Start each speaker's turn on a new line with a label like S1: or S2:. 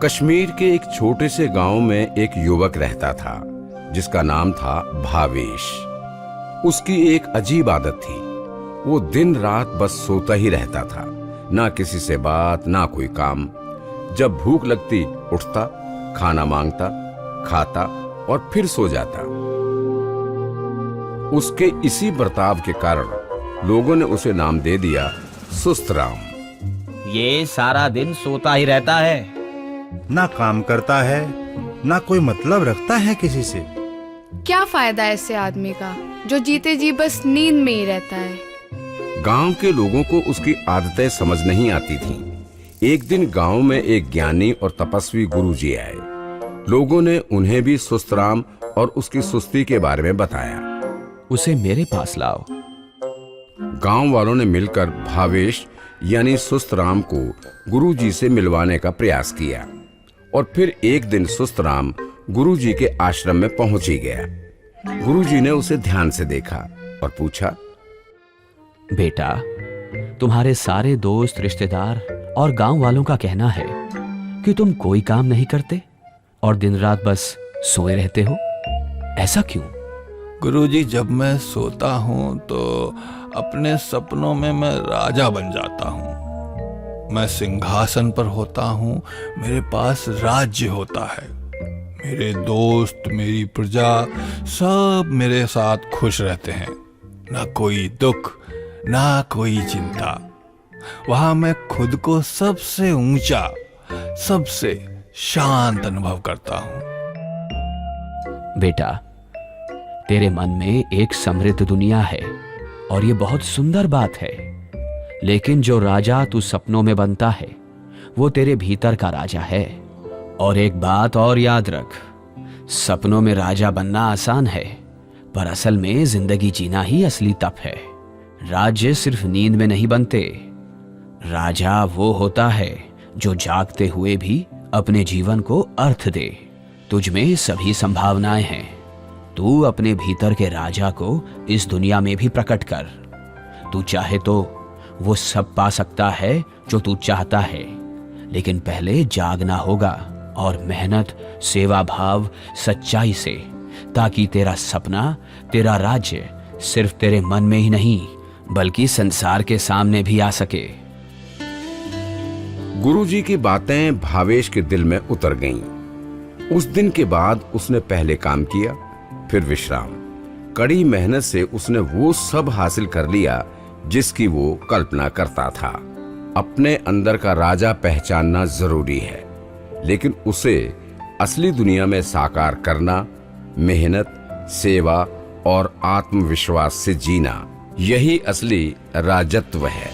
S1: कश्मीर के एक छोटे से गांव में एक युवक रहता था जिसका नाम था भावेश। उसकी एक अजीब आदत थी, वो दिन रात बस सोता ही रहता था, ना किसी से बात ना कोई काम। जब भूख लगती उठता, खाना मांगता, खाता और फिर सो जाता। उसके इसी बर्ताव के कारण लोगों ने उसे नाम दे दिया सुस्त राम।
S2: ये सारा दिन सोता ही रहता है,
S3: ना काम करता है, ना कोई मतलब रखता है किसी से।
S4: क्या फायदा ऐसे आदमी का जो जीते जी बस नींद में ही रहता है।
S1: गांव के लोगों को उसकी आदतें समझ नहीं आती थीं। एक दिन गांव में एक ज्ञानी और तपस्वी गुरुजी आए। लोगों ने उन्हें भी सुस्त राम और उसकी सुस्ती के बारे में बताया।
S5: उसे मेरे पास लाओ।
S1: गांव वालों ने मिलकर भावेश यानी सुस्त राम को गुरुजी से मिलवाने का प्रयास किया और फिर एक दिन सुस्त राम गुरुजी के आश्रम में पहुंच ही गया। गुरुजी ने उसे ध्यान से देखा और पूछा,
S5: बेटा, तुम्हारे सारे दोस्त, रिश्तेदार और गांव वालों का कहना है कि तुम कोई काम नहीं करते और दिन रात बस सोए रहते हो, ऐसा क्यों?
S6: गुरुजी, जब मैं सोता हूँ तो अपने सपनों में मैं राजा बन जाता हूँ। मैं सिंहासन पर होता हूँ, मेरे पास राज्य होता है। मेरे दोस्त, मेरी प्रजा सब मेरे साथ खुश रहते हैं। ना कोई दुख, ना कोई चिंता। वहाँ मैं खुद को सबसे ऊंचा, सबसे शांत अनुभव करता हूँ।
S5: बेटा, तेरे मन में एक समृद्ध दुनिया है और ये बहुत सुंदर बात है, लेकिन जो राजा तू सपनों में बनता है वो तेरे भीतर का राजा है। और एक बात और याद रख, सपनों में राजा बनना आसान है, पर असल में जिंदगी जीना ही असली तप है। राज्य सिर्फ नींद में नहीं बनते। राजा वो होता है जो जागते हुए भी अपने जीवन को अर्थ दे। तुझ में सभी संभावनाएं हैं। तू अपने भीतर के राजा को इस दुनिया में भी प्रकट कर। तू चाहे तो वो सब पा सकता है जो तू चाहता है, लेकिन पहले जागना होगा और मेहनत, सेवा भाव, सच्चाई से, ताकि तेरा सपना, तेरा राज्य सिर्फ तेरे मन में ही नहीं बल्कि संसार के सामने भी आ सके।
S1: गुरुजी की बातें भावेश के दिल में उतर गईं। उस दिन के बाद उसने पहले काम किया, फिर विश्राम। कड़ी मेहनत से उसने वो सब हासिल कर लिया जिसकी वो कल्पना करता था। अपने अंदर का राजा पहचानना जरूरी है, लेकिन उसे असली दुनिया में साकार करना, मेहनत, सेवा और आत्मविश्वास से जीना, यही असली राजत्व है।